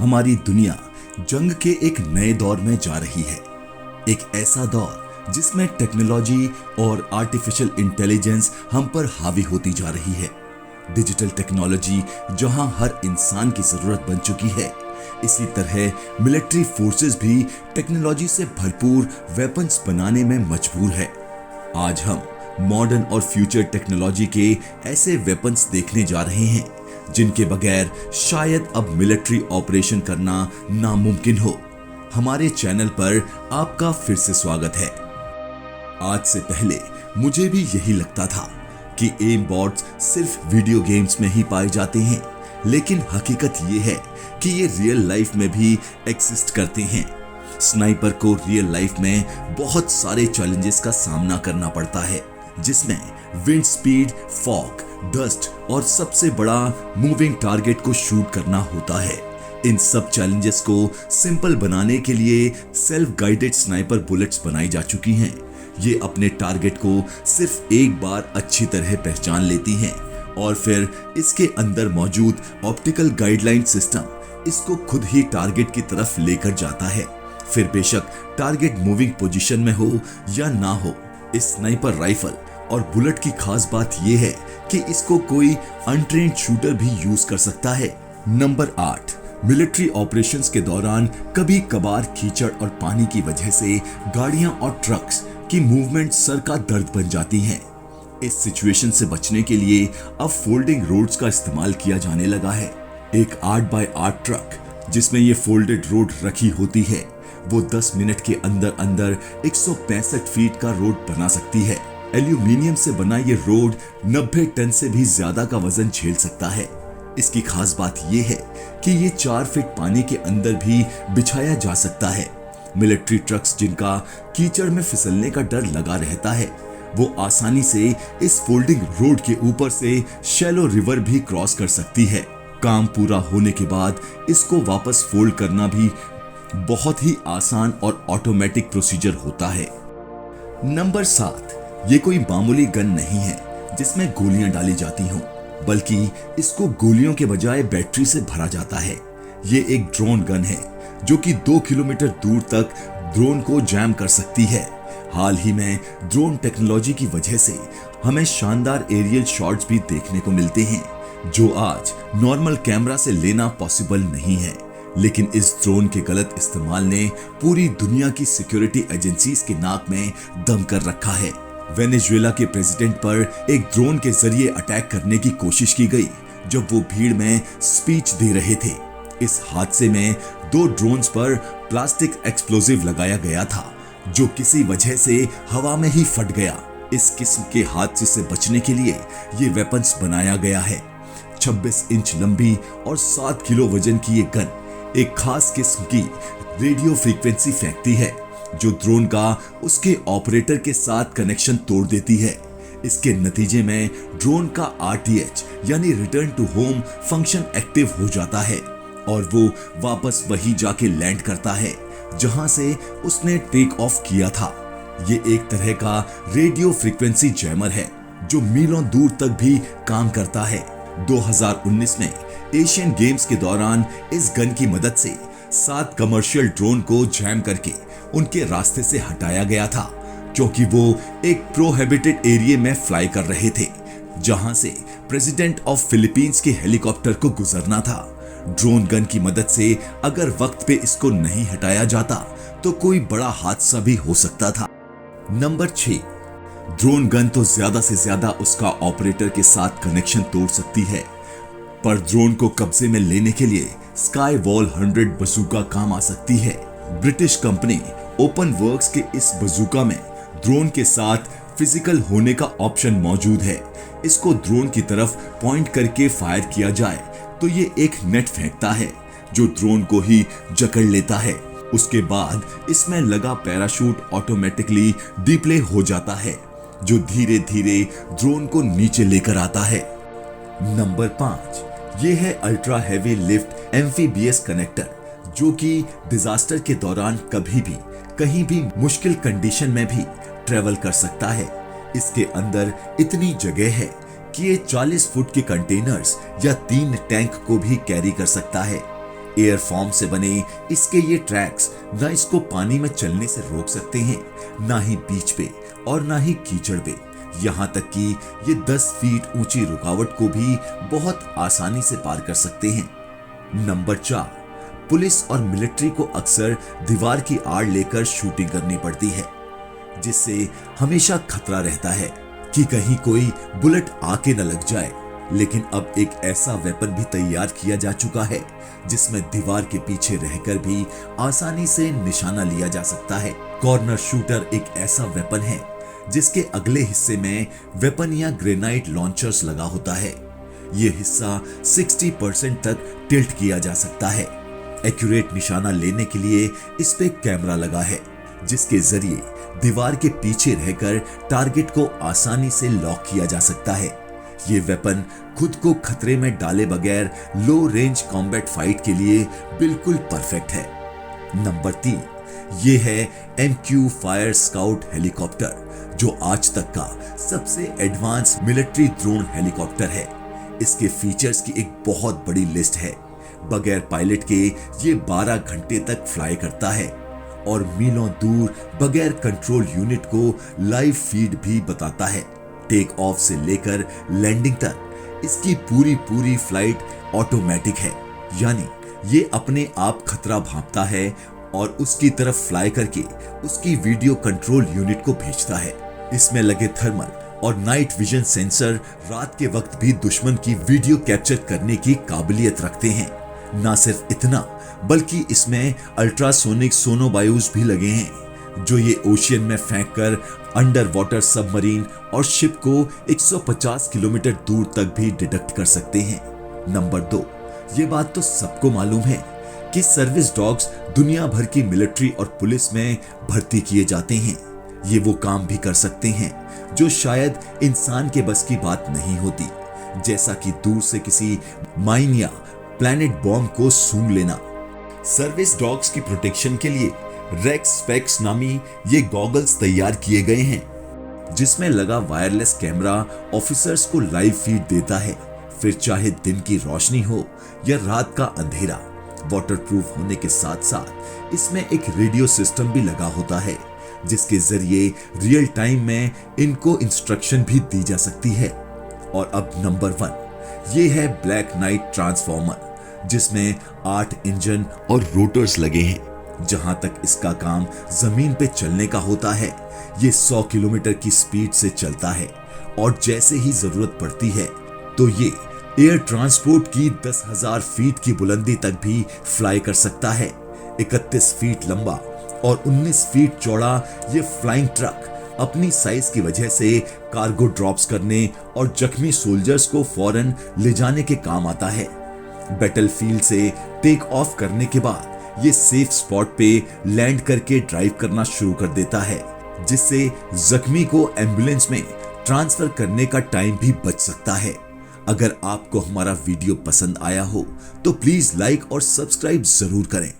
हमारी दुनिया जंग के एक नए दौर में जा रही है। एक ऐसा दौर जिसमें टेक्नोलॉजी और आर्टिफिशियल इंटेलिजेंस हम पर हावी होती जा रही है। डिजिटल टेक्नोलॉजी जहां हर इंसान की जरूरत बन चुकी है, इसी तरह मिलिट्री फोर्सेस भी टेक्नोलॉजी से भरपूर वेपन्स बनाने में मजबूर है। आज हम मॉडर्न और फ्यूचर टेक्नोलॉजी के ऐसे वेपन्स देखने जा रहे हैं जिनके बगैर शायद अब मिलिट्री ऑपरेशन करना नामुमकिन हो। हमारे चैनल पर आपका फिर से स्वागत है। आज से पहले मुझे भी यही लगता था कि एम बॉट्स सिर्फ वीडियो गेम्स में ही पाए जाते हैं, लेकिन हकीकत ये है कि ये रियल लाइफ में भी एग्जिस्ट करते हैं। स्नाइपर को रियल लाइफ में बहुत सारे चैलेंजेस का सामना करना पड़ता है, जिसमें विंड स्पीड, फॉग, डस्ट और सबसे बड़ा मूविंग टारगेट को शूट करना होता है। इन सब चैलेंजेस को सिंपल बनाने के लिए सेल्फ गाइडेड स्नाइपर बुलेट्स बनाई जा चुकी हैं। ये अपने टारगेट को सिर्फ एक बार अच्छी तरह पहचान लेती हैं और फिर इसके अंदर मौजूद ऑप्टिकल गाइडलाइन सिस्टम इसको खुद ही टारगेट की तरफ लेकर जाता है। फिर बेशक टारगेट मूविंग पोजीशन में हो या ना हो, इस स्नाइपर राइफल और बुलेट की खास बात यह है कि इसको कोई अनट्रेन्ड शूटर भी यूज कर सकता है। नंबर 8, मिलिट्री ऑपरेशंस के दौरान कभी कभार कीचड़ और पानी की वजह से गाड़ियां और ट्रक्स की मूवमेंट सर का दर्द बन जाती हैं। इस सिचुएशन से बचने के लिए अब फोल्डिंग रोड्स का इस्तेमाल किया जाने लगा है। एक 8x8 ट्रक जिसमें ये फोल्डेड रोड रखी होती है, वो 10 मिनट के अंदर अंदर 165 फीट का रोड बना सकती है। एल्यूमिनियम से बना ये रोड 90 टन से भी ज्यादा का वजन झेल सकता है। इसकी खास बात ये है कि ये 4 फीट पानी के अंदर भी बिछाया जा सकता है। मिलिट्री ट्रक्स जिनका कीचड़ में फिसलने का डर लगा रहता है, वो आसानी से इस फोल्डिंग रोड के ऊपर से शैलो रिवर भी क्रॉस कर सकती है। काम पूरा होने के बाद इसको वापस फोल्ड करना भी बहुत ही आसान और ऑटोमेटिक प्रोसीजर होता है। नंबर 7, ये कोई मामूली गन नहीं है जिसमें गोलियां डाली जाती हों, बल्कि इसको गोलियों के बजाय बैटरी से भरा जाता है। ये एक ड्रोन गन है जो कि 2 किलोमीटर दूर तक ड्रोन को जैम कर सकती है। हाल ही में ड्रोन टेक्नोलॉजी की वजह से हमें शानदार एरियल शॉट्स भी देखने को मिलते हैं, जो आज नॉर्मल कैमरा से लेना पॉसिबल नहीं है। लेकिन इस ड्रोन के गलत इस्तेमाल ने पूरी दुनिया की सिक्योरिटी एजेंसीज के नाक में दम कर रखा है। वेनेजुएला के प्रेसिडेंट पर एक ड्रोन के जरिए अटैक करने की कोशिश की गई जब वो भीड़ में स्पीच दे रहे थे। इस हादसे में 2 ड्रोन्स पर प्लास्टिक एक्सप्लोजिव लगाया गया था, जो किसी वजह से हवा में ही फट गया। इस किस्म के हादसे से बचने के लिए ये वेपन्स बनाया गया है। 26 इंच लंबी और 7 किलो वजन की ये गन एक खास किस्म की रेडियो फ्रीक्वेंसी फेंकती है, जो ड्रोन का उसके ऑपरेटर के साथ कनेक्शन तोड़ देती है। इसके नतीजे में ड्रोन का RTH यानी return to home function active हो जाता है और वो वापस वही जाके लैंड करता है जहां से उसने टेक ऑफ किया था। ये एक तरह का रेडियो फ्रीक्वेंसी जैमर है जो मीलों दूर तक भी काम करता है। 2019 में एशियन गेम्स के दौरान इस गन की मदद से 7 कमर्शियल ड्रोन को जैम करके उनके रास्ते से हटाया गया था, क्योंकि वो एक प्रोहिबिटेड एरिया में फ्लाई कर रहे थे जहां से प्रेसिडेंट ऑफ फिलीपींस के हेलीकॉप्टर को गुजरना था। ड्रोन गन की मदद से अगर वक्त पे इसको नहीं हटाया जाता तो कोई बड़ा हादसा भी हो सकता था। नंबर 6, ड्रोन गन तो ज्यादा से ज्यादा उसका ऑपरेटर के साथ कनेक्शन तोड़ सकती है, पर ड्रोन को कब्जे में लेने के लिए स्काई वॉल 100 बजूका काम आ सकती है। ब्रिटिश कंपनी ओपन वर्क्स के इस बजूका में ड्रोन के साथ फिजिकल होने का ऑप्शन मौजूद है। इसको ड्रोन की तरफ पॉइंट करके फायर किया जाए तो ये एक नेट फेंकता है जो ड्रोन को ही जकड़ लेता है। उसके बाद इसमें लगा पैराशूट ऑटोमेटिकली डिप्ले हो जाता है, जो धीरे धीरे ड्रोन को नीचे लेकर आता है। नंबर 5, ये है ultra heavy lift amphibious connector, जो कि डिजास्टर के दौरान कभी भी कहीं भी मुश्किल कंडीशन में भी ट्रेवल कर सकता है। इसके अंदर इतनी जगह है कि ये 40 फुट के कंटेनर्स या 3 टैंक को भी कैरी कर सकता है। एयर फॉर्म से बने इसके ये ट्रैक्स ना इसको पानी में चलने से रोक सकते हैं, ना ही बीच पे और ना ही कीचड़ पे। यहाँ तक कि ये 10 फीट ऊंची रुकावट को भी बहुत आसानी से पार कर सकते हैं। नंबर 4, पुलिस और मिलिट्री को अक्सर दीवार की आड़ लेकर शूटिंग करनी पड़ती है, जिससे हमेशा खतरा रहता है कि कहीं कोई बुलेट आके न लग जाए। लेकिन अब एक ऐसा वेपन भी तैयार किया जा चुका है जिसमें दीवार के पीछे रहकर भी आसानी से निशाना लिया जा सकता है। कॉर्नर शूटर एक ऐसा वेपन है जिसके अगले हिस्से में वेपन या ग्रेनाइट लॉन्चर्स लगा होता है। यह हिस्सा 60% तक टिल्ट किया जा सकता है। एक्यूरेट निशाना लेने के लिए इस पे कैमरा लगा है, जिसके जरिए दीवार के पीछे रहकर टारगेट को आसानी से लॉक किया जा सकता है। ये वेपन खुद को खतरे में डाले बगैर लो रेंज कॉम्बैट फाइट के लिए बिल्कुल परफेक्ट है। नंबर 3, ये है MQ फायर स्काउट हेलीकॉप्टर, जो आज तक का सबसे एडवांस मिलिट्री ड्रोन हेलीकॉप्टर है। इसके फीचर्स की एक बहुत बड़ी लिस्ट है। बगैर पायलट के ये 12 घंटे तक फ्लाई करता है और मीलों दूर बगैर कंट्रोल यूनिट को लाइव फीड भी बताता है। टेक ऑफ से लेकर लैंडिंग तक इसकी पूरी फ्लाइट ऑटोमेटिक है, यानी ये अपने आप खतरा भांपता है और उसकी तरफ फ्लाई करके उसकी वीडियो कंट्रोल यूनिट को भेजता है। इसमें लगे थर्मल और नाइट विजन सेंसर रात के वक्त भी दुश्मन की वीडियो कैप्चर करने की काबिलियत रखते हैं। ना सिर्फ इतना, बल्कि इसमें अल्ट्रासोनिक सोनोबायूज भी लगे हैं, जो ये ओशियन में फेंककर अंडर वाटर सबमरीन और शिप को 150 किलोमीटर दूर तक भी डिटेक्ट कर सकते हैं। नंबर 2, ये बात तो सबको मालूम है कि सर्विस डॉग्स दुनिया भर की मिलिट्री और पुलिस में भर्ती किए जाते हैं। ये वो काम भी कर सकते हैं जो शायद इंसान के बस की बात नहीं होती, जैसा कि दूर से किसी माइन या प्लैनेट बॉम्ब को सूंघ लेना। सर्विस डॉग्स की प्रोटेक्शन के लिए रेक्स स्पेक्स नामी ये गॉगल्स तैयार किए गए हैं, जिसमें लगा वायरलेस कैमरा ऑफिसर्स को लाइव फीड देता है, फिर चाहे दिन की रोशनी हो या रात का अंधेरा। वाटरप्रूफ होने के साथ साथ इसमें एक रेडियो सिस्टम भी लगा होता है, जिसके जरिए रियल टाइम में इनको इंस्ट्रक्शन भी दी जा सकती है। और अब नंबर 1, ये है ब्लैक नाइट ट्रांसफॉर्मर, जिसमें 8 इंजन और रोटर्स लगे हैं। जहां तक इसका काम जमीन पे चलने का होता है, ये 100 किलोमीटर की स्पीड से चलता है और जैसे ही जरूरत पड़ती है तो ये एयर ट्रांसपोर्ट की 10,000 फीट की बुलंदी तक भी फ्लाई कर सकता है। 31 फीट लंबा और 19 फीट चौड़ा ये फ्लाइंग ट्रक अपनी साइज की वजह से कार्गो ड्रॉप्स करने और जख्मी सोल्जर्स को फौरन ले जाने के काम आता है। बैटलफील्ड से टेक ऑफ करने के बाद ये सेफ स्पॉट पे लैंड करके ड्राइव करना शुरू कर देता है, जिससे जख्मी को एम्बुलेंस में ट्रांसफर करने का टाइम भी बच सकता है। अगर आपको हमारा वीडियो पसंद आया हो तो प्लीज लाइक और सब्सक्राइब जरूर करें।